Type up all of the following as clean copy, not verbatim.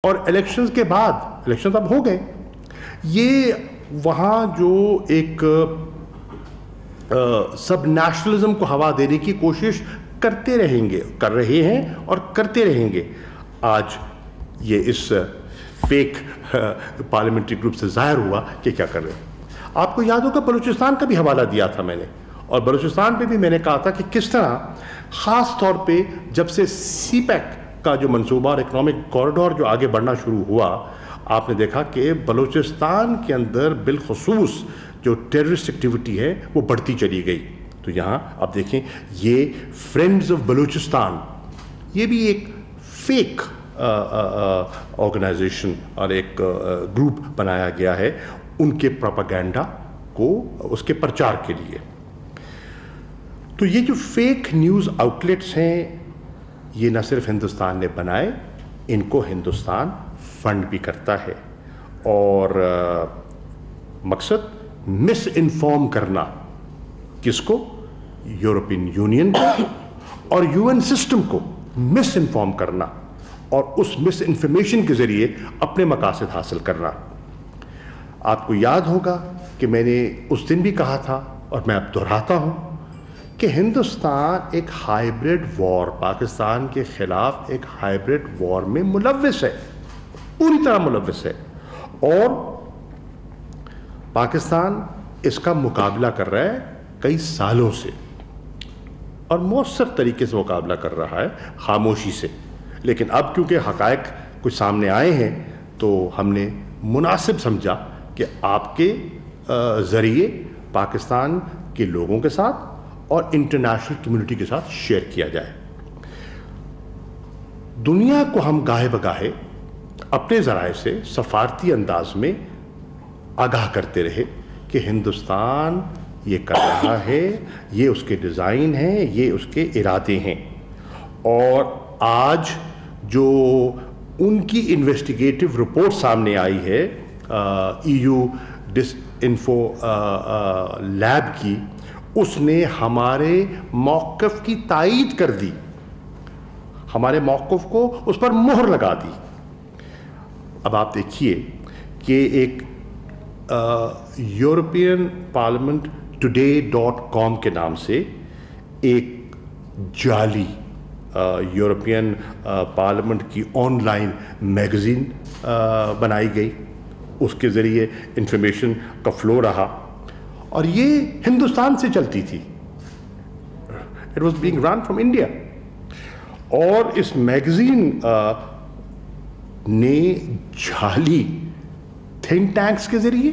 اور الیکشنز کے بعد الیکشنز اب ہو گئے، یہ وہاں جو ایک سب نیشنلزم کو ہوا دینے کی کوشش کرتے رہیں گے، کر رہے ہیں اور کرتے رہیں گے. آج یہ اس فیک پارلیمنٹری گروپ سے ظاہر ہوا کہ کیا کر رہے ہیں. آپ کو یاد ہوگا بلوچستان کا بھی حوالہ دیا تھا میں نے، اور بلوچستان پہ بھی میں نے کہا تھا کہ کس طرح خاص طور پہ جب سے سی پیک کا جو منصوبہ اور اکنامک کوریڈور جو آگے بڑھنا شروع ہوا، آپ نے دیکھا کہ بلوچستان کے اندر بالخصوص جو ٹیررسٹ ایکٹیویٹی ہے وہ بڑھتی چلی گئی. تو یہاں آپ دیکھیں یہ فرینڈز آف بلوچستان، یہ بھی ایک فیک آرگنائزیشن اور ایک گروپ بنایا گیا ہے ان کے پروپیگنڈا کو، اس کے پرچار کے لیے. تو یہ جو فیک نیوز آؤٹلیٹس ہیں یہ نہ صرف ہندوستان نے بنائے، ان کو ہندوستان فنڈ بھی کرتا ہے، اور مقصد مس انفارم کرنا. کس کو؟ یورپین یونین کو اور یو این سسٹم کو مس انفارم کرنا، اور اس مس انفارمیشن کے ذریعے اپنے مقاصد حاصل کرنا. آپ کو یاد ہوگا کہ میں نے اس دن بھی کہا تھا اور میں اب دہراتا ہوں کہ ہندوستان ایک ہائیبرڈ وار، پاکستان کے خلاف ایک ہائیبرڈ وار میں ملوث ہے، پوری طرح ملوث ہے، اور پاکستان اس کا مقابلہ کر رہا ہے کئی سالوں سے، اور مؤثر طریقے سے مقابلہ کر رہا ہے، خاموشی سے. لیکن اب کیونکہ حقائق کچھ سامنے آئے ہیں تو ہم نے مناسب سمجھا کہ آپ کے ذریعے پاکستان کے لوگوں کے ساتھ اور انٹرنیشنل کمیونٹی کے ساتھ شیئر کیا جائے. دنیا کو ہم گاہے بگاہے اپنے ذرائع سے سفارتی انداز میں آگاہ کرتے رہے کہ ہندوستان یہ کر رہا ہے، یہ اس کے ڈیزائن ہیں، یہ اس کے ارادے ہیں. اور آج جو ان کی انویسٹیگیٹو رپورٹ سامنے آئی ہے EU ڈس انفو لیب کی، اس نے ہمارے موقف کی تائید کر دی، ہمارے موقف کو اس پر مہر لگا دی. اب آپ دیکھیے کہ ایک یورپین پارلیمنٹ today.com کے نام سے ایک جعلی یورپین پارلیمنٹ کی آن لائن میگزین بنائی گئی. اس کے ذریعے انفارمیشن کا فلو رہا، اور یہ ہندوستان سے چلتی تھی. It was being run from India. اور اس میگزین نے جعلی تھنک ٹینکس کے ذریعے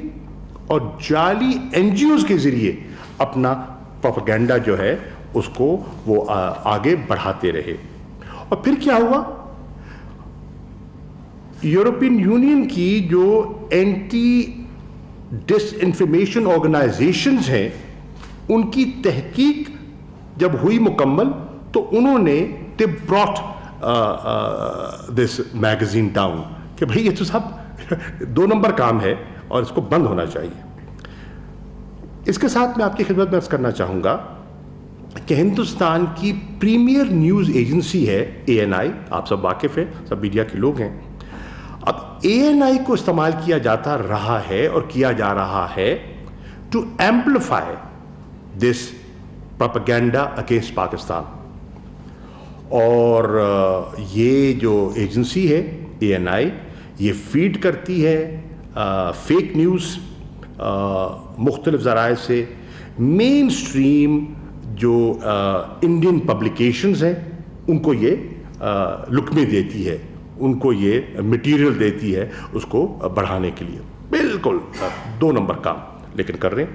اور جعلی NGOs کے ذریعے اپنا پروپیگنڈا جو ہے اس کو وہ آگے بڑھاتے رہے. اور پھر کیا ہوا؟ یورپین یونین کی جو اینٹی ڈس انفارمیشن آرگنائزیشنز ہیں ان کی تحقیق جب ہوئی مکمل تو انہوں نے they brought this magazine down کہ بھئی یہ تو سب 2 نمبر کام ہے اور اس کو بند ہونا چاہیے. اس کے ساتھ میں آپ کی خدمت میں عرض کرنا چاہوں گا کہ ہندوستان کی پریمیئر نیوز ایجنسی ہے ANI، آپ سب واقف ہیں، سب میڈیا کے لوگ ہیں. اب ANI کو استعمال کیا جاتا رہا ہے اور کیا جا رہا ہے to amplify this propaganda against Pakistan. اور یہ جو ایجنسی ہے ANI یہ فیڈ کرتی ہے فیک نیوز مختلف ذرائع سے. مین سٹریم جو انڈین پبلیکیشنز ہیں ان کو یہ لقمے دیتی ہے، ان کو یہ مٹیریل دیتی ہے اس کو بڑھانے کے لیے. بالکل 2 نمبر کام لیکن کر رہے ہیں،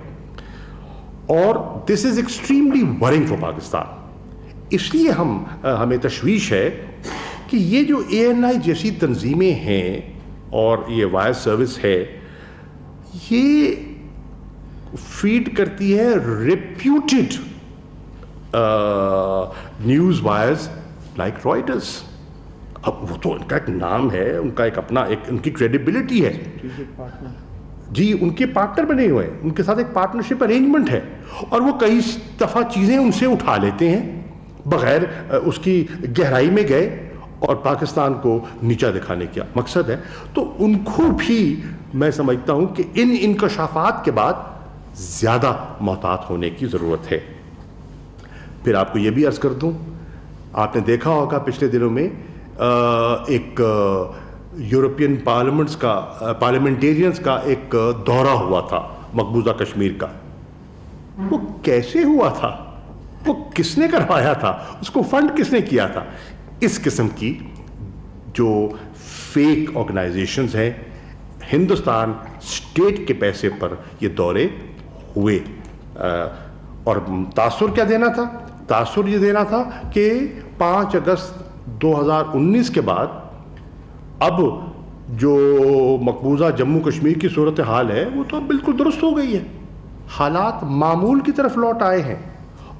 اور this is extremely worrying for Pakistan. اس لیے ہمیں تشویش ہے کہ یہ جو ANI جیسی تنظیمیں ہیں اور یہ وائر سروس ہے یہ فیڈ کرتی ہے ریپیوٹڈ نیوز وائرز لائک رائٹرز. اب وہ تو ان کا ایک نام ہے، ان کا ایک اپنا ایک ان کی کریڈیبلٹی ہے. جی ان کے پارٹنر بنے ہوئے ہیں، ان کے ساتھ ایک پارٹنرشپ ارینجمنٹ ہے، اور وہ کئی دفعہ چیزیں ان سے اٹھا لیتے ہیں بغیر اس کی گہرائی میں گئے اور پاکستان کو نیچا دکھانے کا مقصد ہے. تو ان کو بھی میں سمجھتا ہوں کہ ان انکشافات کے بعد زیادہ محتاط ہونے کی ضرورت ہے. پھر آپ کو یہ بھی عرض کر دوں, آپ نے دیکھا ہوگا پچھلے دنوں میں ایک یورپین پارلیمنٹیرینز کا ایک دورہ ہوا تھا مقبوضہ کشمیر کا. وہ کیسے ہوا تھا, وہ کس نے کروایا تھا, اس کو فنڈ کس نے کیا تھا؟ اس قسم کی جو فیک آرگنائزیشنز ہیں, ہندوستان اسٹیٹ کے پیسے پر یہ دورے ہوئے. اور تاثر کیا دینا تھا؟ تاثر یہ دینا تھا کہ 5 اگست 2019 کے بعد اب جو مقبوضہ جموں کشمیر کی صورتحال ہے وہ تو اب بالکل درست ہو گئی ہے, حالات معمول کی طرف لوٹ آئے ہیں.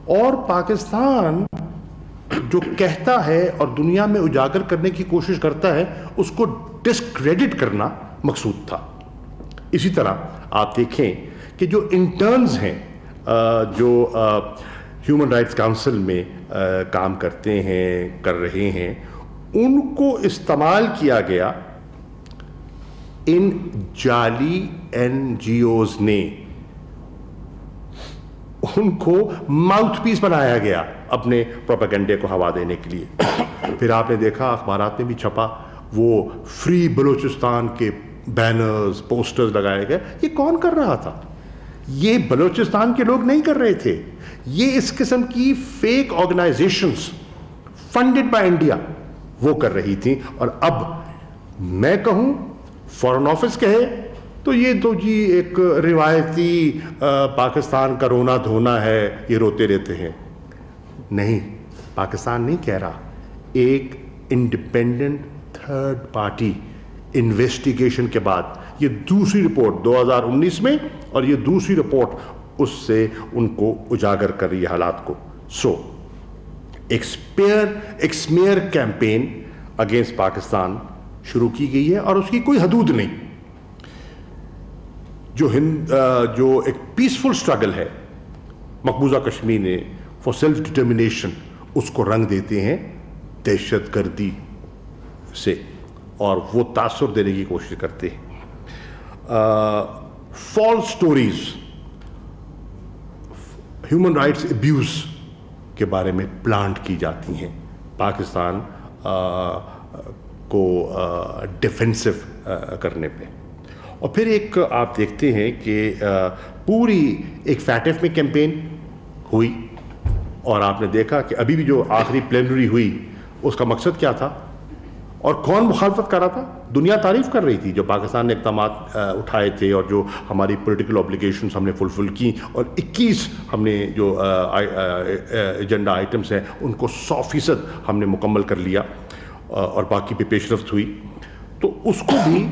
اور پاکستان جو کہتا ہے اور دنیا میں اجاگر کرنے کی کوشش کرتا ہے, اس کو ڈسکریڈٹ کرنا مقصود تھا. اسی طرح آپ دیکھیں کہ جو انٹرنز ہیں جو ہیومن رائٹس کاؤنسل میں کام کرتے ہیں, کر رہے ہیں, ان کو استعمال کیا گیا ان جعلی NGOs نے, ان کو ماؤتھ پیس بنایا گیا اپنے پروپیگنڈے کو ہوا دینے کے لیے. پھر آپ نے دیکھا اخبارات میں بھی چھپا وہ فری بلوچستان کے بینرز پوسٹرز لگائے گئے. یہ کون کر رہا تھا؟ یہ بلوچستان کے لوگ نہیں کر رہے تھے, یہ اس قسم کی fake organisations funded by India وہ کر رہی تھیں. اور اب میں کہوں, فارن آفس کہے تو یہ تو جی ایک روایتی پاکستان کا رونا دھونا ہے, یہ روتے رہتے ہیں. نہیں, پاکستان نہیں کہہ رہا, ایک انڈیپینڈنٹ تھرڈ پارٹی انویسٹیگیشن کے بعد یہ دوسری رپورٹ 2019 میں, اور یہ دوسری رپورٹ اس سے ان کو اجاگر کر رہی ہے حالات کو. سو ایک سمیئر کیمپین اگینسٹ پاکستان شروع کی گئی ہے اور اس کی کوئی حدود نہیں. جو ایک پیسفل سٹرگل ہے مقبوضہ کشمیر نے فار سیلف ڈٹرمنیشن, اس کو رنگ دیتے ہیں دہشت گردی سے اور وہ تاثر دینے کی کوشش کرتے ہیں. False stories, human rights abuse کے بارے میں پلانٹ کی جاتی ہیں پاکستان کو ڈیفینسو کرنے پہ. اور پھر ایک آپ دیکھتے ہیں کہ پوری ایک فیٹف میں کیمپین ہوئی, اور آپ نے دیکھا کہ ابھی بھی جو آخری پلینری ہوئی اس کا مقصد کیا تھا اور کون مخالفت کر رہا تھا؟ دنیا تعریف کر رہی تھی جو پاکستان نے اقدامات اٹھائے تھے اور جو ہماری پولیٹیکل اوبلیگیشنز ہم نے فلفل کی, اور 21 ہم نے جو ایجنڈا آئٹمس ہیں ان کو 100% ہم نے مکمل کر لیا اور باقی پہ پیش رفت ہوئی. تو اس کو بھی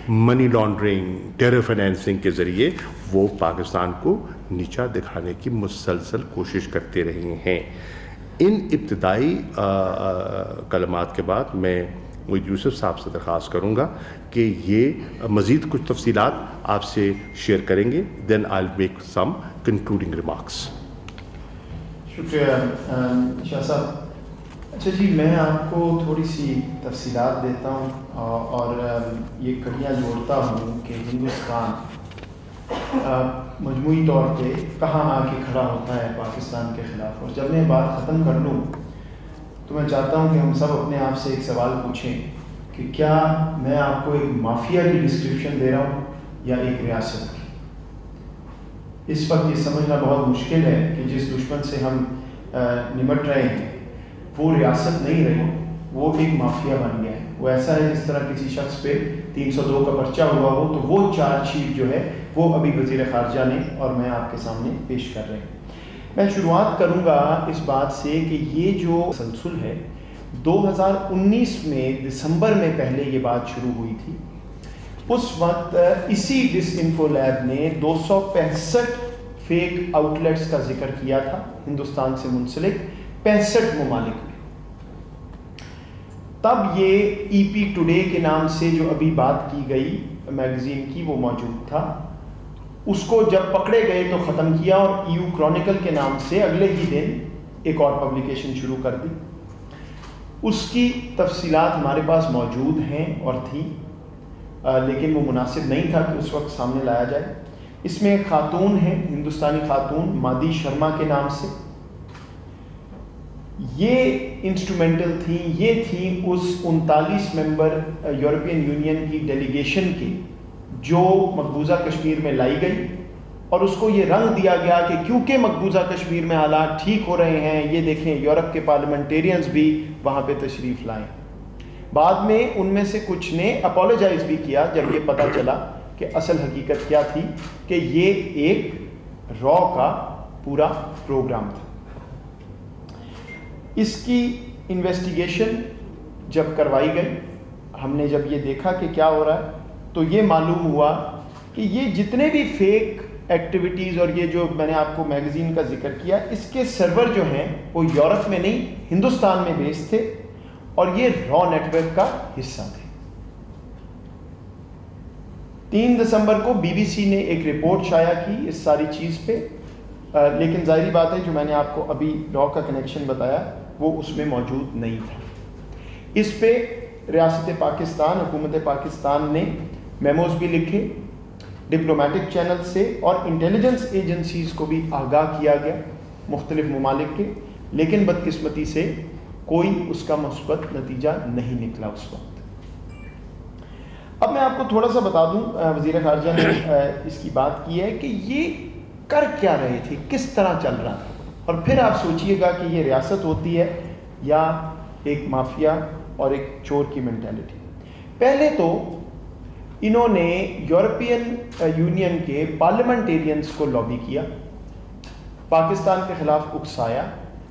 منی لانڈرنگ, ٹیرر فائنینسنگ کے ذریعے وہ پاکستان کو نیچا دکھانے کی مسلسل کوشش کرتے رہے ہیں. ان ابتدائی کلمات کے بعد میں محی یوسف صاحب سے درخواست کروں گا کہ یہ مزید کچھ تفصیلات آپ سے شیئر کریں گے. Then I will make some concluding remarks. شکریہ شاہ صاحب. اچھا جی, میں آپ کو تھوڑی سی تفصیلات دیتا ہوں اور یہ کڑیاں جوڑتا ہوں کہ ہندوستان مجموعی طور پہ کہاں آ کے کھڑا ہوتا ہے پاکستان کے خلاف. اور جب میں بات ختم کر لوں تو میں چاہتا ہوں کہ ہم سب اپنے آپ سے ایک سوال پوچھیں کہ کیا میں آپ کو ایک مافیا کی ڈسکرپشن دے رہا ہوں یا ایک ریاست کی. اس وقت یہ سمجھنا بہت مشکل ہے کہ جس دشمن سے ہم نمٹ رہے ہیں وہ ریاست نہیں رہی, وہ ایک مافیا بن گیا ہے. وہ ایسا ہے جس طرح کسی شخص پہ 302 کا پرچہ ہوا ہو تو وہ چارج شیٹ جو ہے وہ ابھی وزیر خارجہ نے اور میں آپ کے سامنے پیش کر رہے ہیں. میں شروعات کروں گا اس بات سے کہ یہ جو تسلسل ہے 2019 میں دسمبر میں پہلے یہ بات شروع ہوئی تھی. اس وقت اسی ڈس انفو لیب نے 265 فیک آؤٹ لیٹس کا ذکر کیا تھا ہندوستان سے منسلک 65 ممالک میں. تب یہ ای پی ٹوڈے کے نام سے جو ابھی بات کی گئی میگزین کی وہ موجود تھا. اس کو جب پکڑے گئے تو ختم کیا اور ایو کرونیکل کے نام سے اگلے ہی دن ایک اور پبلیکیشن شروع کر دی. اس کی تفصیلات ہمارے پاس موجود ہیں اور تھیں، لیکن وہ مناسب نہیں تھا کہ اس وقت سامنے لایا جائے۔ اس میں ایک خاتون ہے، ہندوستانی خاتون مادی شرما کے نام سے، یہ انسٹرومنٹل تھیں، یہ تھیں اس 39 ممبر یورپین یونین کی ڈیلیگیشن کی جو مقبوضہ کشمیر میں لائی گئی، اور اس کو یہ رنگ دیا گیا کہ کیونکہ مقبوضہ کشمیر میں حالات ٹھیک ہو رہے ہیں، یہ دیکھیں یورپ کے پارلیمنٹیرینز بھی وہاں پہ تشریف لائیں۔ بعد میں ان میں سے کچھ نے اپولوجائز بھی کیا جب یہ پتہ چلا کہ اصل حقیقت کیا تھی، کہ یہ ایک را کا پورا پروگرام تھا۔ اس کی انویسٹیگیشن جب کروائی گئی، ہم نے جب یہ دیکھا کہ کیا ہو رہا ہے، تو یہ معلوم ہوا کہ یہ جتنے بھی فیک ایکٹیویٹیز اور یہ جو میں نے آپ کو میگزین کا ذکر کیا، اس کے سرور جو ہیں وہ یورپ میں نہیں ہندوستان میں بیس تھے، اور یہ را نیٹ ورک کا حصہ تھے۔ 3 دسمبر کو بی بی سی نے ایک رپورٹ شائع کی اس ساری چیز پہ، لیکن ظاہری بات ہے جو میں نے آپ کو ابھی را کا کنیکشن بتایا وہ اس میں موجود نہیں تھا۔ اس پہ ریاست پاکستان، حکومت پاکستان نے میموز بھی لکھے، ڈپلومیٹک چینل سے اور انٹیلیجنس ایجنسیز کو بھی آگاہ کیا گیا مختلف ممالک کے، لیکن بدقسمتی سے کوئی اس کا مثبت نتیجہ نہیں نکلا اس وقت۔ اب میں آپ کو تھوڑا سا بتا دوں، وزیر خارجہ نے اس کی بات کی ہے کہ یہ کر کیا رہے تھے، کس طرح چل رہا تھا، اور پھر آپ سوچئے گا کہ یہ ریاست ہوتی ہے یا ایک مافیا اور ایک چور کی مینٹیلٹی۔ پہلے تو انہوں نے یورپین یونین کے پارلیمنٹیرینز کو لابی کیا، پاکستان کے خلاف اکسایا،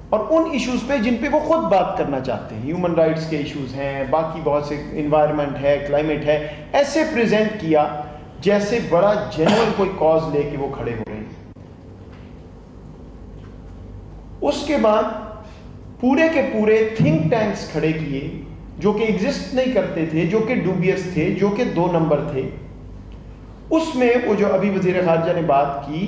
اور ان ایشوز پہ جن پہ وہ خود بات کرنا چاہتے ہیں، ہیومن رائٹس کے ایشوز ہیں، باقی بہت سے انوائرمنٹ ہے، کلائمیٹ ہے، ایسے پریزنٹ کیا جیسے بڑا جنرل کوئی کاز لے کے وہ کھڑے ہو رہے ہیں۔ اس کے بعد پورے کے پورے تھنک ٹینکس کھڑے کیے جو کہ ایگزسٹ نہیں کرتے تھے، جو کہ ڈوبیس تھے، جو کہ 2 نمبر تھے۔ اس میں وہ جو ابھی وزیر خارجہ نے بات کی،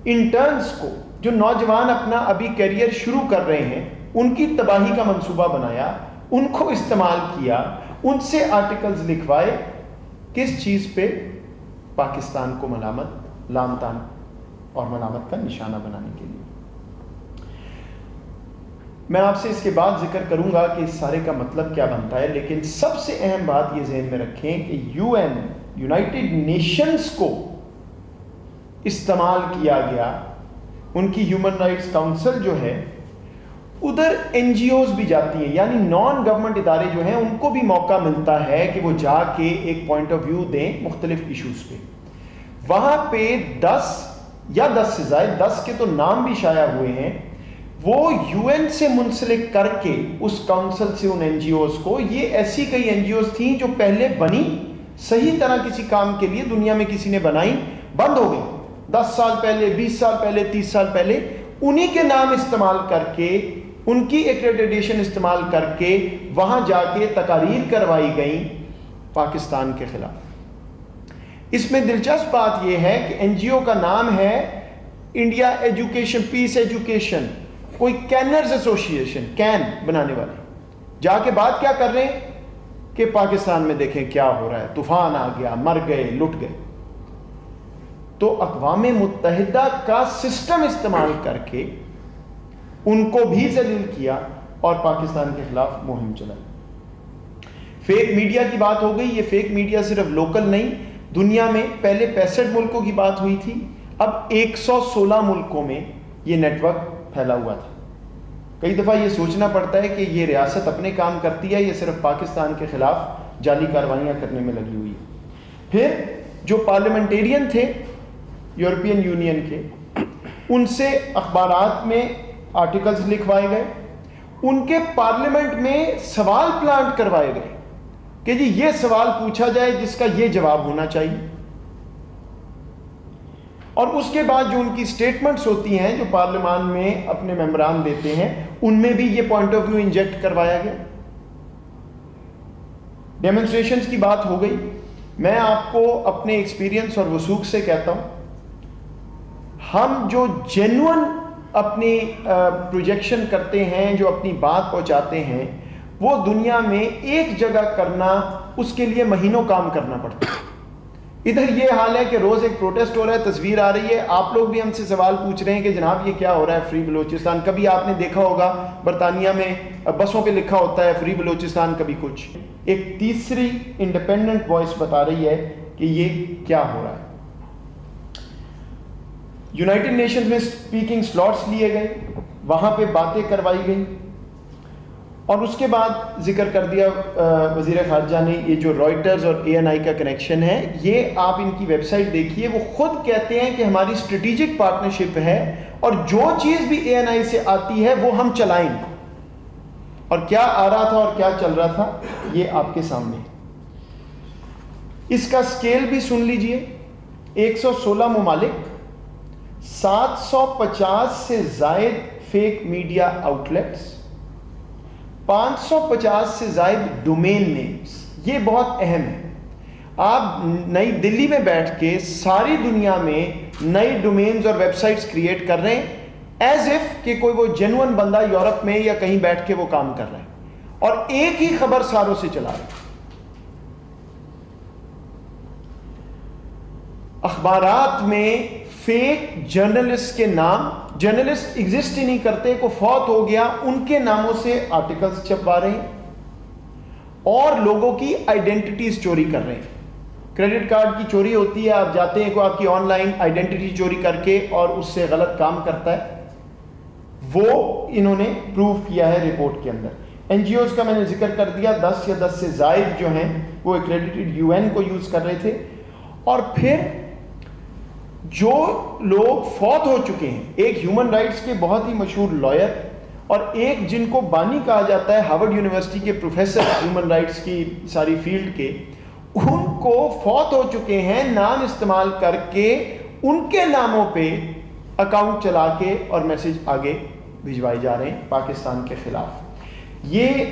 انٹرنز کو، جو نوجوان اپنا ابھی کیریئر شروع کر رہے ہیں، ان کی تباہی کا منصوبہ بنایا، ان کو استعمال کیا، ان سے آرٹیکلز لکھوائے، کس چیز پہ؟ پاکستان کو ملامت، لام تان اور ملامت کا نشانہ بنانے کے لیے۔ میں آپ سے اس کے بعد ذکر کروں گا کہ اس سارے کا مطلب کیا بنتا ہے، لیکن سب سے اہم بات یہ ذہن میں رکھیں کہ یونائٹڈ نیشنز کو استعمال کیا گیا، ان کی ہیومن رائٹس کاؤنسل جو ہے، ادھر این جی اوز بھی جاتی ہیں، یعنی نان گورنمنٹ ادارے جو ہیں ان کو بھی موقع ملتا ہے کہ وہ جا کے ایک پوائنٹ آف ویو دیں مختلف ایشوز پہ۔ وہاں پہ 10 یا 10 سے زائد، 10 کے تو نام بھی شائع ہوئے ہیں، وہ یو این سے منسلک کر کے اس کاؤنسل سے ان این جی اوز کو، یہ ایسی کئی این جی اوز تھیں جو پہلے بنی صحیح طرح کسی کام کے لیے، دنیا میں کسی نے بنائی، بند ہو گئی 10 سال پہلے، 20 سال پہلے، 30 سال پہلے، انہی کے نام استعمال کر کے، ان کی ایکریڈیٹیشن استعمال کر کے وہاں جا کے تقاریر کروائی گئیں پاکستان کے خلاف۔ اس میں دلچسپ بات یہ ہے کہ این جی او کا نام ہے انڈیا ایجوکیشن پیس ایجوکیشن، کوئی کینرز ایسوسیشن، کین بنانے والے، جا کے بات کیا کر رہے ہیں کہ پاکستان میں دیکھیں کیا ہو رہا ہے، طوفان آ گیا، مر گئے، لٹ گئے۔ تو اقوام متحدہ کا سسٹم استعمال کر کے ان کو بھی ذلیل کیا اور پاکستان کے خلاف مہم چلائی۔ فیک میڈیا کی بات ہو گئی، یہ فیک میڈیا صرف لوکل نہیں، دنیا میں پہلے 65 ملکوں کی بات ہوئی تھی، اب 116 ملکوں میں یہ نیٹ ورک پھیلا ہوا تھا۔ کئی دفعہ یہ سوچنا پڑتا ہے کہ یہ ریاست اپنے کام کرتی ہے، یہ صرف پاکستان کے خلاف جعلی کاروائیاں کرنے میں لگی ہوئی ہے۔ پھر جو پارلیمنٹیرین تھے یورپین یونین کے، ان سے اخبارات میں آرٹیکلز لکھوائے گئے، ان کے پارلیمنٹ میں سوال پلانٹ کروائے گئے کہ جی یہ سوال پوچھا جائے جس کا یہ جواب ہونا چاہیے، اور اس کے بعد جو ان کی سٹیٹمنٹس ہوتی ہیں جو پارلیمان میں اپنے ممبران دیتے ہیں، ان میں بھی یہ پوائنٹ آف ویو انجیکٹ کروایا گیا۔ ڈیمونسٹریشنز کی بات ہو گئی، میں آپ کو اپنے ایکسپیرینس اور وثوق سے کہتا ہوں، ہم جو جینوئن اپنی پروجیکشن کرتے ہیں، جو اپنی بات پہنچاتے ہیں، وہ دنیا میں ایک جگہ کرنا اس کے لیے مہینوں کام کرنا پڑتا ہے. ادھر یہ حال ہے کہ روز ایک پروٹیسٹ ہو رہا ہے, تصویر آ رہی ہے, آپ لوگ بھی ہم سے سوال پوچھ رہے ہیں کہ جناب یہ کیا ہو رہا ہے فری بلوچستان. کبھی آپ نے دیکھا ہوگا برطانیہ میں بسوں پہ لکھا ہوتا ہے فری بلوچستان, کبھی کچھ. ایک تیسری انڈیپینڈنٹ وائس بتا رہی ہے کہ یہ کیا ہو رہا ہے. یونائٹڈ نیشنز میں اسپیکنگ سلاٹس لیے گئے, وہاں پہ باتیں کروائی گئی, اور اس کے بعد ذکر کر دیا وزیر خارجہ نے یہ جو رائٹرز اور ANI کا کنیکشن ہے, یہ آپ ان کی ویب سائٹ دیکھیے, وہ خود کہتے ہیں کہ ہماری اسٹریٹجک پارٹنرشپ ہے اور جو چیز بھی ANI سے آتی ہے وہ ہم چلائیں. اور کیا آ رہا تھا اور کیا چل رہا تھا یہ آپ کے سامنے. اس کا سکیل بھی سن لیجئے, 116 ممالک, 750 سے زائد فیک میڈیا آؤٹ لیٹس, 550 سے زائد ڈومین نیمز. یہ بہت اہم ہے. آپ نئی دلی میں بیٹھ کے ساری دنیا میں نئی ڈومینز اور ویب سائٹس کریٹ کر رہے ہیں ایز اف کہ کوئی وہ جینوئن بندہ یورپ میں یا کہیں بیٹھ کے وہ کام کر رہا ہے, اور ایک ہی خبر ساروں سے چلا رہے ہیں. اخبارات میں فیک جرنلسٹ کے نام, جرنلسٹ ایگزسٹ ہی نہیں کرتے, کو فوت ہو گیا ان کے ناموں سے آرٹیکلز چھپوا رہے ہیں اور لوگوں کی آئیڈینٹیٹیز چوری کر رہے ہیں. کریڈٹ کارڈ کی چوری ہوتی ہے, آپ جاتے ہیں کوئی آپ کی آن لائن آئیڈینٹیٹی چوری کر کے اور اس سے غلط کام کرتا ہے, وہ انہوں نے پروو کیا ہے رپورٹ کے اندر. NGOز کا میں نے ذکر کر دیا, 10 یا 10 سے زائد جو ہیں وہ ایکریڈیٹڈ UN کو یوز کر رہے تھے. اور پھر جو لوگ فوت ہو چکے ہیں, ایک ہیومن رائٹس کے بہت ہی مشہور لائر اور ایک جن کو بانی کہا جاتا ہے, ہارورڈ یونیورسٹی کے پروفیسر ہیومن رائٹس کی ساری فیلڈ کے, ان کو فوت ہو چکے ہیں نام استعمال کر کے ان کے ناموں پہ اکاؤنٹ چلا کے اور میسج آگے بھجوائے جا رہے ہیں پاکستان کے خلاف. یہ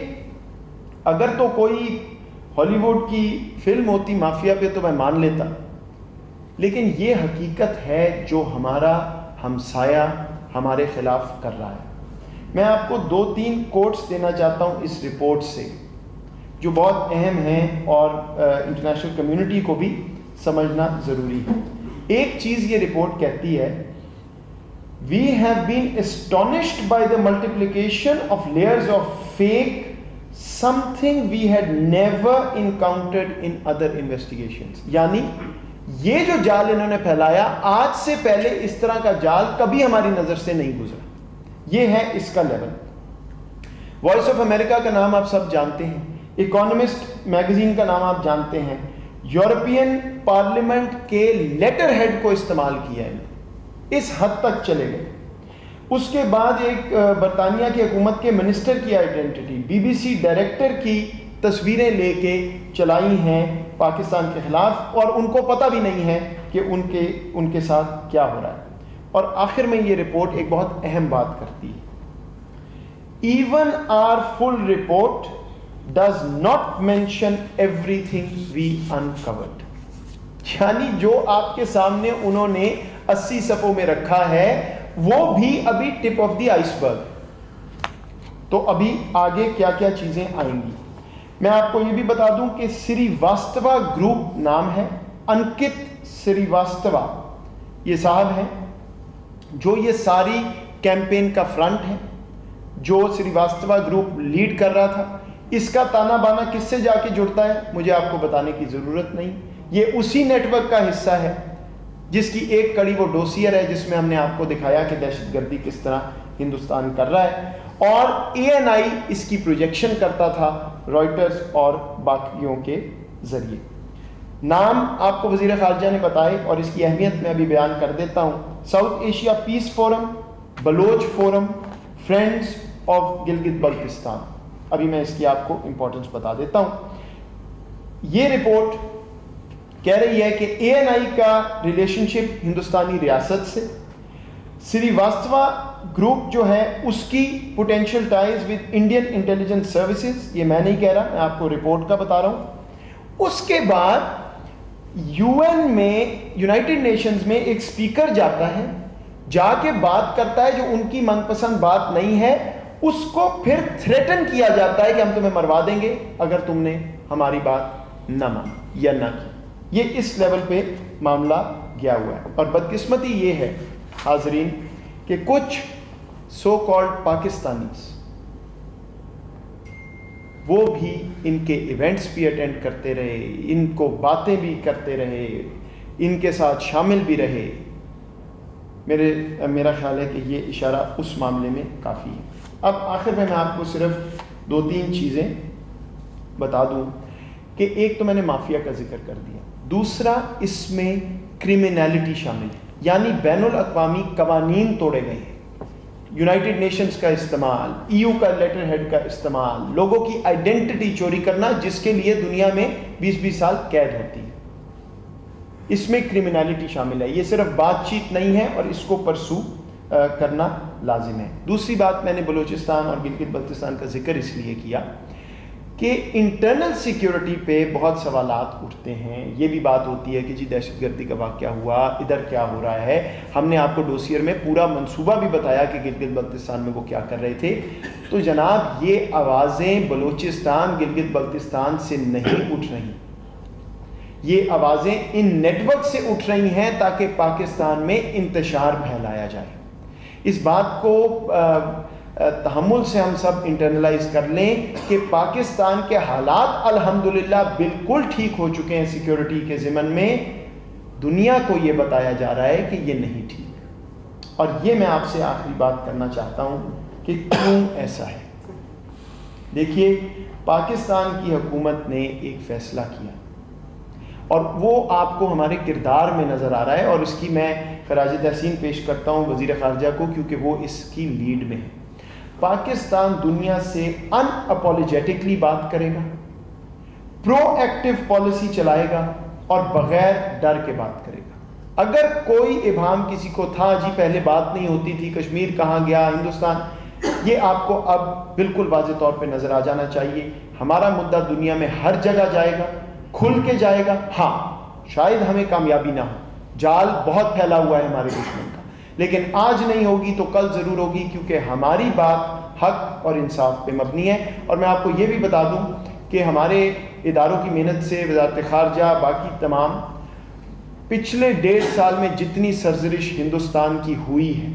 اگر تو کوئی ہالی ووڈ کی فلم ہوتی مافیا پہ تو میں مان لیتا, لیکن یہ حقیقت ہے جو ہمارا ہمسایہ ہمارے خلاف کر رہا ہے. میں آپ کو 2-3 کوٹس دینا چاہتا ہوں اس رپورٹ سے جو بہت اہم ہیں اور انٹرنیشنل کمیونٹی کو بھی سمجھنا ضروری ہے. ایک چیز یہ رپورٹ کہتی ہے, We have been astonished by the multiplication of layers of fake, something we had never encountered in other investigations. یعنی یہ جو جال انہوں نے پھیلایا, آج سے پہلے اس طرح کا جال کبھی ہماری نظر سے نہیں گزرا. یہ ہے اس کا لیول. وائس آف امریکہ کا نام آپ سب جانتے ہیں, اکانومسٹ میگزین کا نام آپ جانتے ہیں, یورپین پارلیمنٹ کے لیٹر ہیڈ کو استعمال کیا ہے, اس حد تک چلے گئے. اس کے بعد ایک برطانیہ کی حکومت کے منسٹر کی آئیڈینٹی, BBC ڈائریکٹر کی تصویریں لے کے چلائی ہیں پاکستان کے خلاف, اور ان کو پتہ بھی نہیں ہے کہ ان کے ساتھ کیا ہو رہا ہے. اور آخر میں یہ رپورٹ ایک بہت اہم بات کرتی ہے, even our full report does not mention everything we incurred. یعنی جو آپ کے سامنے انہوں نے 80 صفحوں میں رکھا ہے وہ بھی ابھی ٹپ آف دی آئس برگ. تو ابھی آگے کیا کیا چیزیں آئیں گی. میں آپ کو یہ بھی بتا دوں کہ سری واستوا گروپ نام ہے, انکت سری واستوا یہ صاحب ہیں جو یہ ساری کیمپین کا فرنٹ ہے, جو سری واستوا گروپ لیڈ کر رہا تھا. اس کا تانا بانا کس سے جا کے جڑتا ہے مجھے آپ کو بتانے کی ضرورت نہیں, یہ اسی نیٹ ورک کا حصہ ہے جس کی ایک کڑی وہ ڈوسیئر ہے جس میں ہم نے آپ کو دکھایا کہ دہشت گردی کس طرح ہندوستان کر رہا ہے, اور ANI اس کی پروجیکشن کرتا تھا رائٹرز اور باقیوں کے ذریعے. نام آپ کو وزیر خارجہ نے بتائے اور اس کی اہمیت میں ابھی بیان کر دیتا ہوں. South Asia Peace Forum, Baloch Forum, friends of Gilgit Baltistan. ابھی میں اس کی آپ کو امپورٹنس بتا دیتا ہوں. یہ رپورٹ کہہ رہی ہے کہ ANI کا ریلیشن شپ ہندوستانی ریاست سے, سری واستوا گروپ جو ہے اس کی potential ties with Indian intelligence services, یہ میں نہیں کہہ رہا, میں آپ کو رپورٹ کا بتا رہا ہوں. اس کے بعد UN میں, یونائٹڈ نیشنز میں ایک اسپیکر جاتا ہے, جا کے بات کرتا ہے جو ان کی من پسند بات نہیں ہے, اس کو پھر تھریٹن کیا جاتا ہے کہ ہم تمہیں مروا دیں گے اگر تم نے ہماری بات نہ مانی یا نہ کی. یہ اس لیول پہ معاملہ گیا ہوا ہے. اور بدقسمتی یہ ہے حاضرین کہ کچھ سو کالڈ پاکستانیز وہ بھی ان کے ایونٹس بھی اٹینڈ کرتے رہے, ان کو باتیں بھی کرتے رہے, ان کے ساتھ شامل بھی رہے. میرا خیال ہے کہ یہ اشارہ اس معاملے میں کافی ہے. اب آخر میں آپ کو صرف 2-3 چیزیں بتا دوں کہ ایک تو میں نے مافیا کا ذکر کر دیا, دوسرا اس میں کرمینالٹی شامل ہے, یعنی بین الاقوامی قوانین توڑے گئے ہیں, یونائٹڈ نیشنز کا استعمال, EU کا لیٹر ہیڈ کا استعمال, لوگوں کی آئیڈینٹی چوری کرنا جس کے لیے دنیا میں 20-20 سال قید ہوتی ہے. اس میں کرمینالٹی شامل ہے. یہ صرف بات چیت نہیں ہے اور اس کو پرسو کرنا لازم ہے. دوسری بات میں نے بلوچستان اور گلگت بلتستان کا ذکر اس لیے کیا کہ انٹرنل سیکیورٹی پہ بہت سوالات اٹھتے ہیں. یہ بھی بات ہوتی ہے کہ جی دہشت گردی کا واقعہ ہوا, ادھر کیا ہو رہا ہے. ہم نے آپ کو ڈوسیئر میں پورا منصوبہ بھی بتایا کہ گلگت بلتستان میں وہ کیا کر رہے تھے. تو جناب یہ آوازیں بلوچستان گلگت بلتستان سے نہیں اٹھ رہی, یہ آوازیں ان نیٹ ورک سے اٹھ رہی ہیں تاکہ پاکستان میں انتشار پھیلایا جائے. اس بات کو تحمل سے ہم سب انٹرنلائز کر لیں کہ پاکستان کے حالات الحمدللہ بالکل ٹھیک ہو چکے ہیں سیکیورٹی کے ضمن میں. دنیا کو یہ بتایا جا رہا ہے کہ یہ نہیں ٹھیک. اور یہ میں آپ سے آخری بات کرنا چاہتا ہوں کہ کیوں ایسا ہے. دیکھیے, پاکستان کی حکومت نے ایک فیصلہ کیا اور وہ آپ کو ہمارے کردار میں نظر آ رہا ہے, اور اس کی میں خراج تحسین پیش کرتا ہوں وزیر خارجہ کو کیونکہ وہ اس کی لیڈ میں ہے. پاکستان دنیا سے ان اپولیجیٹکلی بات کرے گا, پرو ایکٹیو پالیسی چلائے گا اور بغیر ڈر کے بات کرے گا. اگر کوئی ابہام کسی کو تھا جی پہلے بات نہیں ہوتی تھی, کشمیر کہاں گیا, ہندوستان, یہ آپ کو اب بالکل واضح طور پہ نظر آ جانا چاہیے. ہمارا مدعا دنیا میں ہر جگہ جائے گا, کھل کے جائے گا. ہاں شاید ہمیں کامیابی نہ ہو, جال بہت پھیلا ہوا ہے ہمارے دشمن کا, لیکن آج نہیں ہوگی تو کل ضرور ہوگی کیونکہ ہماری بات حق اور انصاف پہ مبنی ہے. اور میں آپ کو یہ بھی بتا دوں کہ ہمارے اداروں کی محنت سے وزارت خارجہ باقی تمام پچھلے 1.5 سال میں جتنی سرزرش ہندوستان کی ہوئی ہے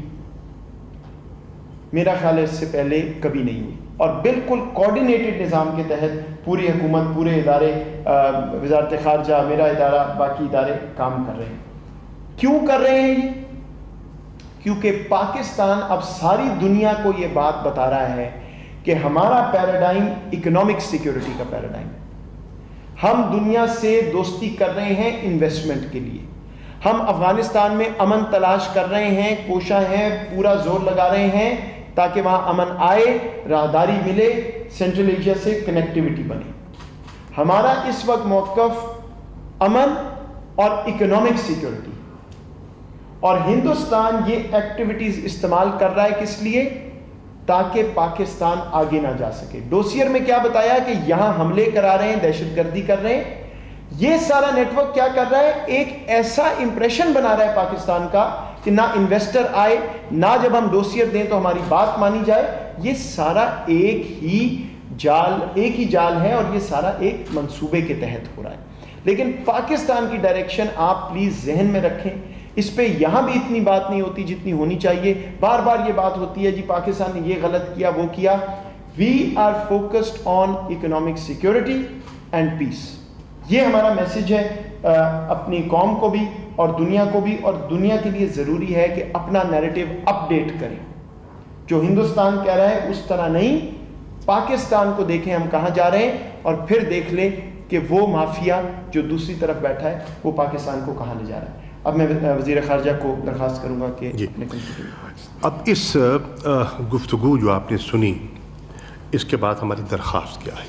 میرا خیال ہے اس سے پہلے کبھی نہیں ہوئی, اور بالکل کوآرڈینیٹڈ نظام کے تحت پوری حکومت, پورے ادارے, وزارت خارجہ, میرا ادارہ, باقی ادارے کام کر رہے ہیں. کیوں کر رہے ہیں یہ؟ کیونکہ پاکستان اب ساری دنیا کو یہ بات بتا رہا ہے کہ ہمارا پیراڈائم اکنامک سیکیورٹی کا پیراڈائم ہے. ہم دنیا سے دوستی کر رہے ہیں انویسٹمنٹ کے لیے, ہم افغانستان میں امن تلاش کر رہے ہیں, کوشاں ہیں, پورا زور لگا رہے ہیں تاکہ وہاں امن آئے, راہداری ملے, سینٹرل ایشیا سے کنیکٹیوٹی بنے. ہمارا اس وقت موقف امن اور اکنامک سیکیورٹی, اور ہندوستان یہ ایکٹیویٹیز استعمال کر رہا ہے کس لیے؟ تاکہ پاکستان آگے نہ جا سکے. ڈوسیئر میں کیا بتایا کہ یہاں حملے کرا رہے ہیں, دہشت گردی کر رہے ہیں. یہ سارا نیٹ ورک کیا کر رہا ہے؟ ایک ایسا امپریشن بنا رہا ہے پاکستان کا کہ نہ انویسٹر آئے, نہ جب ہم ڈوسیئر دیں تو ہماری بات مانی جائے. یہ سارا ایک ہی جال ہے اور یہ سارا ایک منصوبے کے تحت ہو رہا ہے. لیکن پاکستان کی ڈائریکشن آپ پلیز ذہن میں رکھیں, اس پہ یہاں بھی اتنی بات نہیں ہوتی جتنی ہونی چاہیے. بار بار یہ بات ہوتی ہے جی پاکستان نے یہ غلط کیا, وہ کیا. We are focused on economic security and peace. یہ ہمارا میسج ہے اپنی قوم کو بھی اور دنیا کو بھی, اور دنیا کے لیے ضروری ہے کہ اپنا نیریٹو اپ ڈیٹ کریں. جو ہندوستان کہہ رہا ہے اس طرح نہیں, پاکستان کو دیکھیں ہم کہاں جا رہے ہیں, اور پھر دیکھ لیں کہ وہ مافیا جو دوسری طرف بیٹھا ہے وہ پاکستان کو کہاں لے جا رہا ہے. اب میں وزیر خارجہ کو درخواست کروں گا کہ جی. اب اس گفتگو جو آپ نے سنی, اس کے بعد ہماری درخواست کیا ہے؟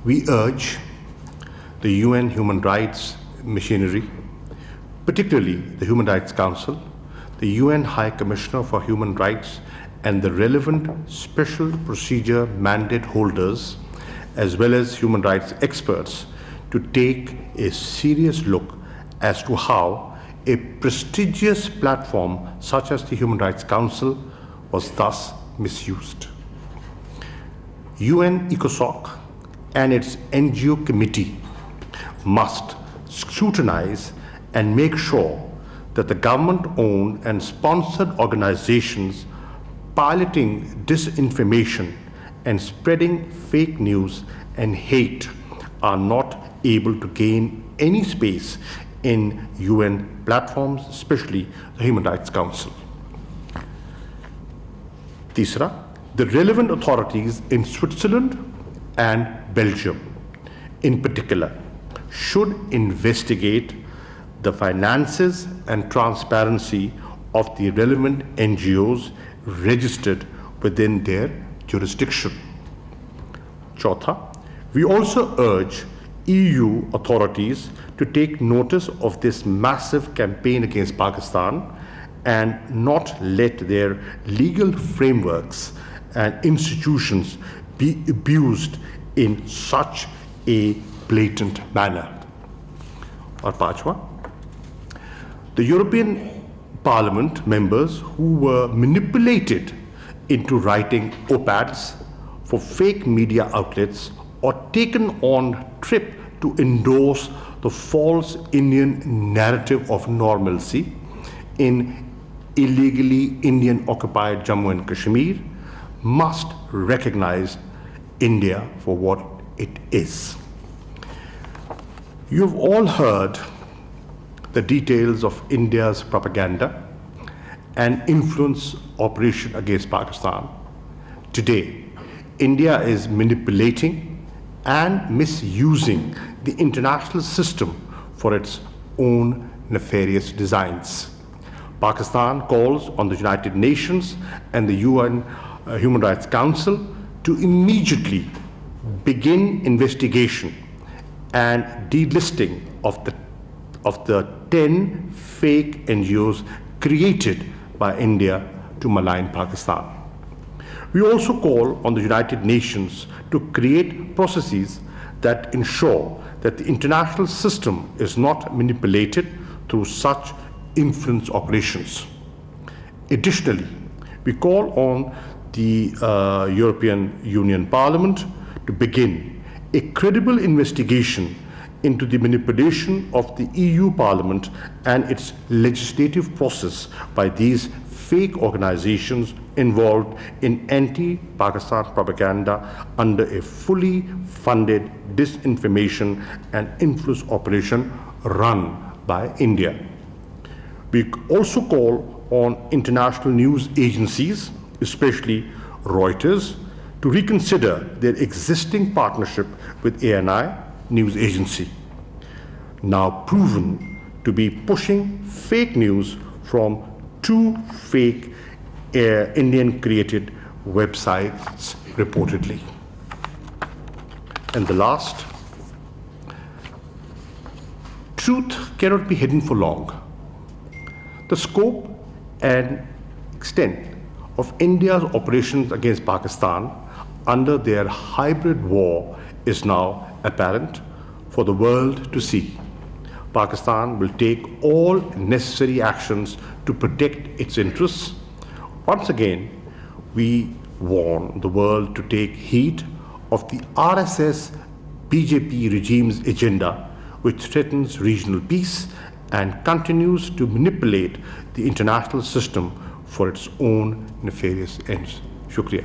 وی ارج the UN Human Rights machinery, particularly the Human Rights Council, the UN High Commissioner for Human Rights, and the relevant special procedure mandate holders, as well as human rights experts, to take a serious look as to how a prestigious platform such as the Human Rights Council was thus misused. UN ECOSOC and its NGO committee must scrutinize and make sure that the government-owned and sponsored organizations piloting disinformation and spreading fake news and hate are not able to gain any space in UN platforms, especially the Human Rights Council. Tisra, the relevant authorities in Switzerland and Belgium, in particular, should investigate the finances and transparency of the relevant NGOs registered within their jurisdiction. Chautha, we also urge EU authorities to take notice of this massive campaign against Pakistan and not let their legal frameworks and institutions be abused in such a blatant manner. Or Pachwa, the European Parliament members who were manipulated into writing op-eds for fake media outlets or taken on trip to endorse the false Indian narrative of normalcy in illegally Indian-occupied Jammu and Kashmir must recognize India for what it is. You've all heard the details of India's propaganda and influence operation against Pakistan. Today, India is manipulating and misusing the international system for its own nefarious designs. Pakistan calls on the United Nations and the UN Human Rights Council to immediately begin investigation and delisting of the 10 fake NGOs created by India to malign Pakistan. We also call on the United Nations to create processes that ensure that the international system is not manipulated through such influence operations. Additionally, we call on the European Union Parliament to begin a credible investigation into the manipulation of the EU Parliament and its legislative process by these fake organizations involved in anti-Pakistan propaganda under a fully funded disinformation and influence operation run by India. We also call on international news agencies, especially Reuters, to reconsider their existing partnership with ANI News Agency, now proven to be pushing fake news from 2 fake Indian-created websites reportedly. And the last, truth cannot be hidden for long. The scope and extent of India's operations against Pakistan under their hybrid war is now apparent for the world to see. Pakistan will take all necessary actions to protect its interests. Once again, we warn the world to take heed of the RSS BJP regime's agenda, which threatens regional peace and continues to manipulate the international system for its own nefarious ends. Shukriya.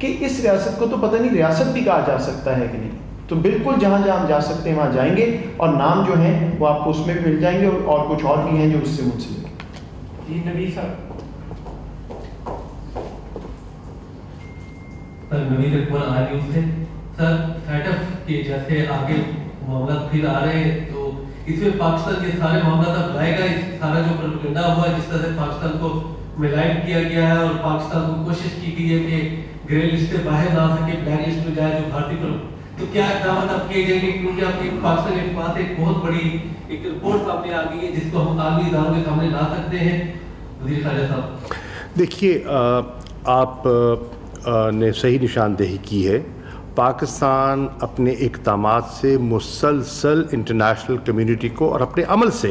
کہ اس ریاست کو تو پتہ نہیں ریاست بھی کہا جا سکتا ہے کہ نہیں. تو بالکل جہاں جہاں ہم جا سکتے ہیں وہاں جائیں گے, اور نام جو ہیں وہ آپ کو اس میں بھی مل جائیں گے, اور کچھ اور بھی ہیں جو اس سے منسلک. جی نوید صاحب. نوید اکبر آئی نیوز سے. سر فیٹ اف کے جیسے آگے معاملات پھر آ رہے ہیں تو اس میں پاکستان کے سارے معاملات اب لائے گا, اس سارا جو پروپیگنڈا ہوا ہے جس طرح سے پاکستان کو ملائن کیا گیا ہے اور پاکستان کو کوشش کی گئی ہے کہ گرے لسٹ سے باہر نہ آ سکے, بلیک لسٹ میں جائے جو بھارتی پر, تو کیا اقدامات اب کیے جائیں گے؟ کیونکہ آپ کی پاکستان کے پاس ایک بہت بڑی ایک رپورٹ سامنے آ گئی ہے جس کو ہم عالمی اداروں کے سامنے لا سکتے ہیں. وزیر خارجہ صاحب. دیکھیے آپ نے صحیح نشاندہی کی ہے. پاکستان اپنے اقدامات سے مسلسل انٹرنیشنل کمیونٹی کو اور اپنے عمل سے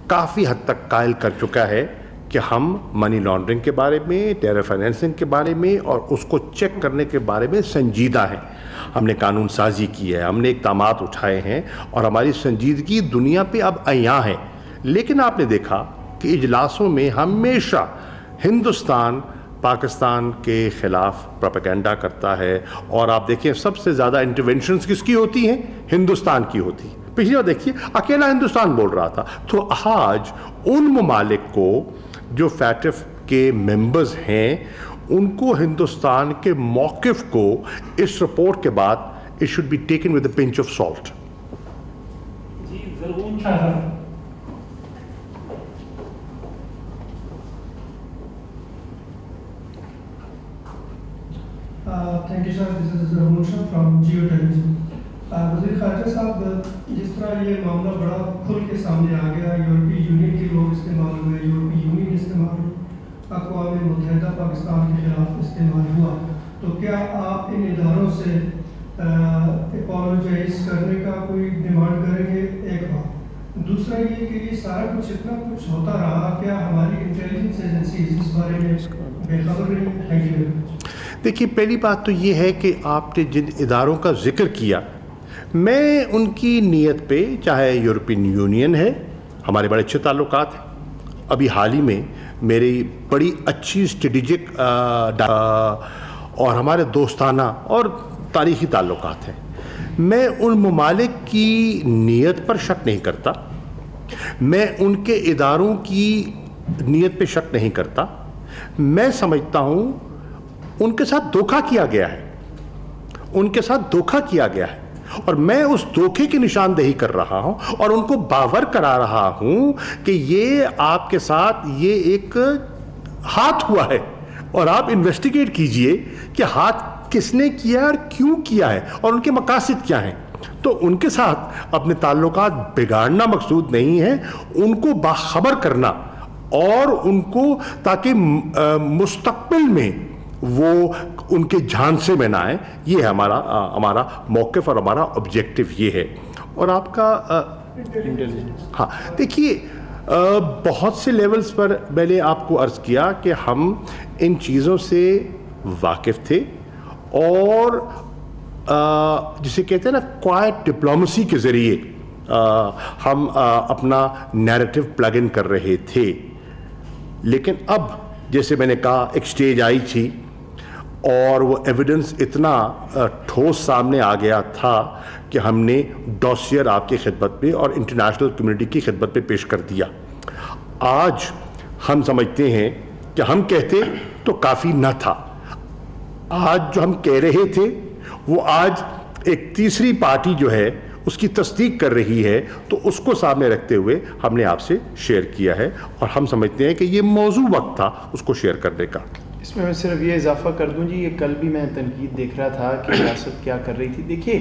کافی حد تک قائل کر چکا ہے کہ ہم منی لانڈرنگ کے بارے میں, ٹیرر فائنینسنگ کے بارے میں اور اس کو چیک کرنے کے بارے میں سنجیدہ ہیں. ہم نے قانون سازی کی ہے, ہم نے اقدامات اٹھائے ہیں اور ہماری سنجیدگی دنیا پہ اب عیاں ہے. لیکن آپ نے دیکھا کہ اجلاسوں میں ہمیشہ ہندوستان پاکستان کے خلاف پروپیگنڈا کرتا ہے, اور آپ دیکھیں سب سے زیادہ انٹرونشنز کس کی ہوتی ہیں؟ ہندوستان کی ہوتی ہیں. پچھلی بار دیکھیے اکیلا ہندوستان بول رہا تھا. تو آج ان ممالک کو جو فیٹف کے ممبرز ہیں ان کو ہندوستان کے موقف کو اس رپورٹ کے بعد it should be taken with a pinch of salt. جی زرغون شاہ صاحب. Thank you sir, this is Zarhun Shah from Geo Television. وزیر خارجہ صاحب, جس طرح یہ معاملہ بڑا کھل کے سامنے آ گیا, یورپی یونین کے لوگ استعمال ہوئے, یورپی یونین استعمال ہوئی, اقوام متحدہ پاکستان کے خلاف استعمال ہوا, تو کیا آپ ان اداروں سے اپالوجائز کرنے کا کوئی ڈیمانڈ کریں گے؟ ایک بات. دوسرا یہ کہ یہ سارا کچھ اتنا کچھ ہوتا رہا, کیا ہماری انٹیلیجنس ایجنسیز اس بارے میں بے خبر رہی؟ Thank you. دیکھیے پہلی بات تو یہ ہے کہ آپ نے جن اداروں کا ذکر کیا, میں ان کی نیت پہ, چاہے یورپین یونین ہے, ہمارے بڑے اچھے تعلقات ہیں. ابھی حال ہی میں میری بڑی اچھی اسٹریٹجک اور ہمارے دوستانہ اور تاریخی تعلقات ہیں. میں ان ممالک کی نیت پر شک نہیں کرتا, میں ان کے اداروں کی نیت پہ شک نہیں کرتا. میں سمجھتا ہوں ان کے ساتھ دھوکہ کیا گیا ہے, ان کے ساتھ دھوکہ کیا گیا ہے, اور میں اس دھوکے کی نشاندہی کر رہا ہوں اور ان کو باور کرا رہا ہوں کہ یہ آپ کے ساتھ یہ ایک ہاتھ ہوا ہے, اور آپ انویسٹیگیٹ کیجئے کہ ہاتھ کس نے کیا اور کیوں کیا ہے اور ان کے مقاصد کیا ہیں. تو ان کے ساتھ اپنے تعلقات بگاڑنا مقصود نہیں ہے, ان کو باخبر کرنا اور ان کو تاکہ مستقبل میں وہ ان کے جھانسے میں نہ آئیں, یہ ہے ہمارا موقف اور ہمارا آبجیکٹو یہ ہے. اور آپ کا ہاں دیکھیے بہت سے لیولز پر میں نے آپ کو عرض کیا کہ ہم ان چیزوں سے واقف تھے, اور جسے کہتے ہیں نا کوائٹ ڈپلومیسی کے ذریعے ہم اپنا نیریٹو پلگ ان کر رہے تھے. لیکن اب جیسے میں نے کہا ایک سٹیج آئی تھی اور وہ ایویڈنس اتنا ٹھوس سامنے آ گیا تھا کہ ہم نے ڈوسیئر آپ کی خدمت پہ اور انٹرنیشنل کمیونٹی کی خدمت پہ پیش کر دیا. آج ہم سمجھتے ہیں کہ ہم کہتے تو کافی نہ تھا, آج جو ہم کہہ رہے تھے وہ آج ایک تیسری پارٹی جو ہے اس کی تصدیق کر رہی ہے, تو اس کو سامنے رکھتے ہوئے ہم نے آپ سے شیئر کیا ہے, اور ہم سمجھتے ہیں کہ یہ موضوع وقت تھا اس کو شیئر کرنے کا. اس میں صرف یہ اضافہ کر دوں جی, یہ کل بھی میں تنقید دیکھ رہا تھا کہ ریاست کیا کر رہی تھی. دیکھیے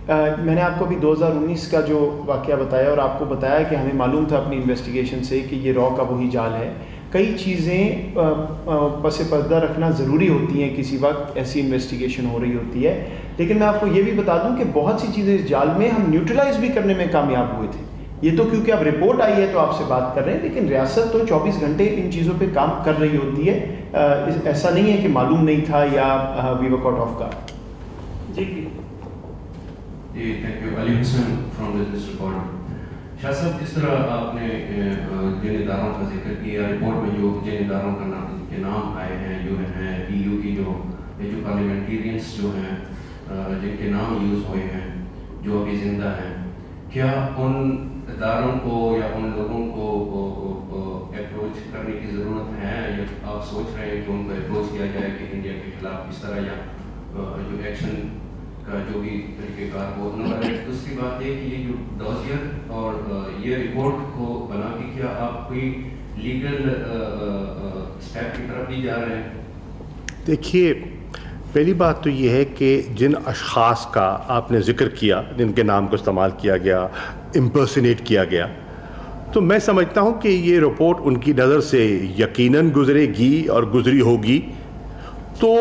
میں نے آپ کو ابھی 2019 کا جو واقعہ بتایا اور آپ کو بتایا کہ ہمیں معلوم تھا اپنی انویسٹیگیشن سے کہ یہ را کا وہی جال ہے. کئی چیزیں پس پردہ رکھنا ضروری ہوتی ہیں کسی وقت ایسی انویسٹیگیشن ہو رہی ہوتی ہے, لیکن میں آپ کو یہ بھی بتا دوں کہ بہت سی چیزیں اس جال میں ہم نیوٹرلائز بھی کرنے میں کامیاب ہوئے تھے. یہ تو کیونکہ اب رپورٹ آئی ہے تو آپ سے بات کر رہے ہیں, لیکن ریاست تو 24 گھنٹے ان چیزوں پہ کام کر رہی ہوتی ہے. ایسا نہیں ہے کہ معلوم نہیں تھا یا we were caught off guard. جی جی thank you. Ali Hasan from business report. Shah صاحب جس طرح آپ نے جن اداروں کا ذکر کیا رپورٹ میں, جو جن اداروں کا کے نام آئے ہیں جو ہیں EU کی جو یہ جو پارلیمنٹیرینس جو ہیں جن کے نام یوز ہوئے ہیں جو ابھی زندہ ہیں، کیا ان اداروں کو یا ان لوگوں کو اپروچ کرنے کی ضرورت ہے، یا آپ سوچ رہے ہیں کہ ان کو اپروچ کیا جائے کہ انڈیا کے خلاف اس طرح یا جو ایکشن کا جو بھی طریقہ کار ہو؟ نمبر ایک. دوسری بات یہ کہ یہ جو ڈوزیئر اور یہ رپورٹ کو بنا کے کیا آپ کوئی لیگل اسٹیپ کی طرف بھی جا رہے ہیں؟ دیکھیے، پہلی بات تو یہ ہے کہ جن اشخاص کا آپ نے ذکر کیا، جن کے نام کو استعمال کیا گیا، امپرسنیٹ کیا گیا، تو میں سمجھتا ہوں کہ یہ رپورٹ ان کی نظر سے یقیناً گزرے گی اور گزری ہوگی. تو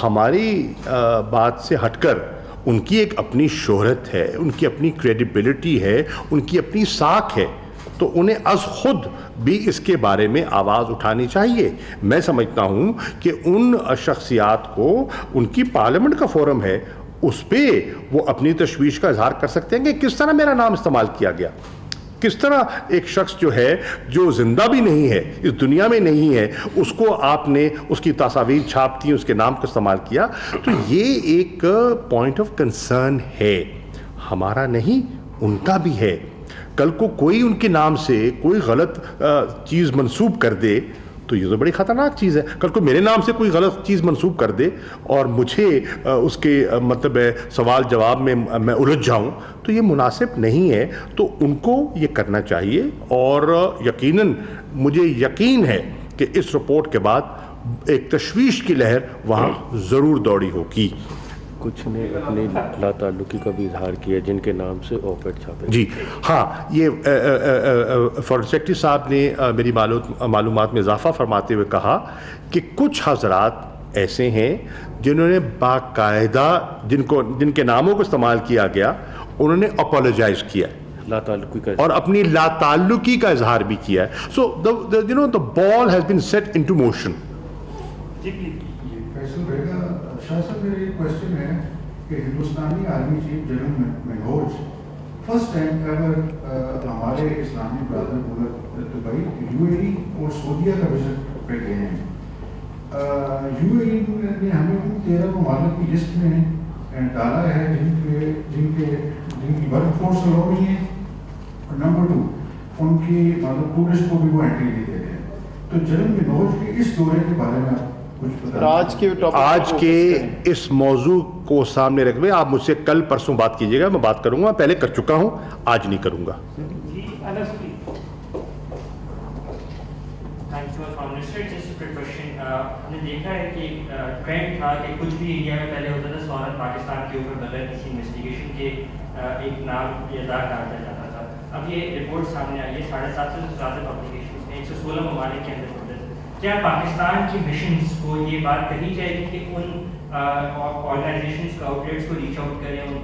ہماری بات سے ہٹ کر ان کی ایک اپنی شہرت ہے، ان کی اپنی کریڈیبلٹی ہے، ان کی اپنی ساکھ ہے، تو انہیں از خود بھی اس کے بارے میں آواز اٹھانی چاہیے. میں سمجھتا ہوں کہ ان شخصیات کو، ان کی پارلیمنٹ کا فورم ہے، اس پہ وہ اپنی تشویش کا اظہار کر سکتے ہیں کہ کس طرح میرا نام استعمال کیا گیا، کس طرح ایک شخص جو ہے، جو زندہ بھی نہیں ہے، اس دنیا میں نہیں ہے، اس کو آپ نے اس کی تصاویر چھاپ دی، اس کے نام کو استعمال کیا. تو یہ ایک پوائنٹ آف کنسرن ہے، ہمارا نہیں، ان کا بھی ہے. کل کو کوئی ان کے نام سے کوئی غلط چیز منسوب کر دے تو یہ تو بڑی خطرناک چیز ہے. کل کو میرے نام سے کوئی غلط چیز منسوب کر دے اور مجھے اس کے مطلب سوال جواب میں الجھ جاؤں تو یہ مناسب نہیں ہے. تو ان کو یہ کرنا چاہیے، اور یقیناً مجھے یقین ہے کہ اس رپورٹ کے بعد ایک تشویش کی لہر وہاں ضرور دوڑی ہوگی. کچھ نے اپنی لا تعلقی کا بھی اظہار کیا جن کے نام سے اوپیڈ چھاپے. جی ہاں، یہ فارن سیکرٹری صاحب نے میری معلومات میں اضافہ فرماتے ہوئے کہا کہ کچھ حضرات ایسے ہیں جنہوں نے باقاعدہ جن کے ناموں کو استعمال کیا گیا، انہوں نے اپولوجائز کیا لا تعلقی کا اور اپنی لا تعلقی کا اظہار بھی کیا ہے. So the ball has been set into motion. جی پلیز. فیصل بیگا شاہ صاحب، میرا یہ کوشچن ہے کہ ہندوستانی army chief general Manoj first time ever ہمارے اسلامی برادر ملک دبئی، یو اے ای اور سعودیہ کا وزٹ پہ گئے ہیں. یو اے ای نے ہمیں ان 13 ممالک کی لسٹ میں ڈالا ہے جن کی ورک فورس لو نہیں ہے، اور نمبر 2 ان کی مطلب ٹورسٹ کو بھی وہ انٹری نہیں دے رہے. تو جنرل منہوج کے اس دورے کے بارے میں آج کے اس موضوع کو سامنے رکھ میں آپ مجھ سے کل پرسوں بات کیجیے گا، میں بات کروں گا. پہلے کر چکا ہوں، آج نہیں کروں گا. جی Anas please. Thank you for minister. Just a question. ہم نے دیکھا ہے کہ ٹرینڈ تھا کہ کچھ بھی انڈیا میں پہلے ہوتا تھا فوراً پاکستان کے اوپر بغیر کسی انویسٹیگیشن کے ایک نام یا داغ ڈال دیا جاتا تھا. اب یہ رپورٹ سامنے آئی ہے 750 سے زیادہ پبلیکیشنز میں 116 ممالک کے اندر. کیا پاکستان کی مشنز کو یہ بات کہی جائے گی کہ ان آرگنائزیشنز کو، آؤٹ لیٹس کو ریچ آؤٹ کریں، ان کو